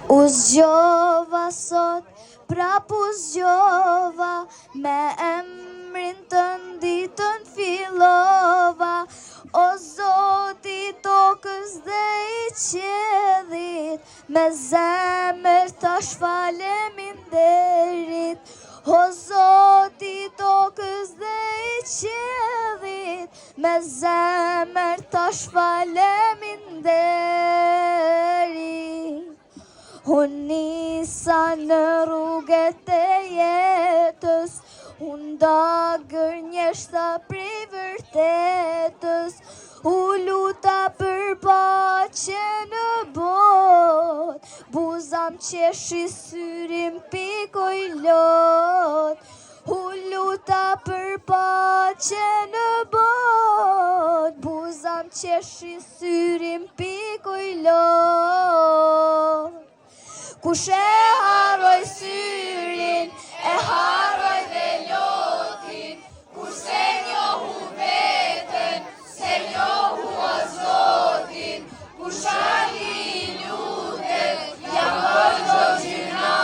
U zgjova sot, prap u zgjova, me emrin tënd ditën fillova, o Zoti tokës dhe i qiellit, me zemër tash faleminderit, o Zoti tokës dhe i qiellit, me zemër tash faleminderit. Unë nisa në rrugët e jetës, unë da gërnjeshta prej vërtetës, u luta për paqe në botë, buzam qeshi syrim pikoj lot, u luta për paqe në botë, buzam qeshi syrim pikoj lot. Kush e harroj syrin, e harroj dhe lotin, kush se njohu veten, se njohu o Zotin, kush ali lutet, jam bërë çdo gjëna,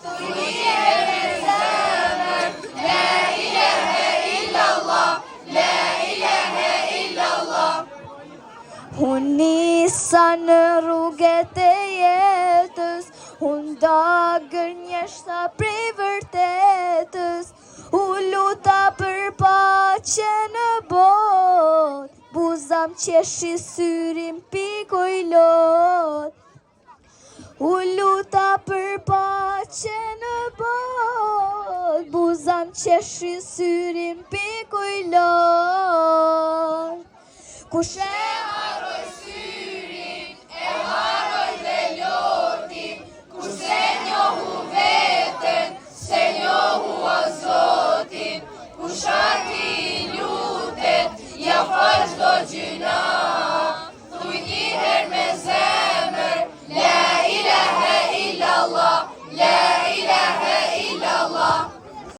thuje me zemër, la ilahe illallah, la ilahe illallah. Unë nisa në rrugët e jetës, unë da gërnjeshta prej vërtetës, u luta për paqe në botë, buzam qeshi syrim pikoj lot, u luta për paqe në botë, buzam qeshi syrim pikoj lot. Kush e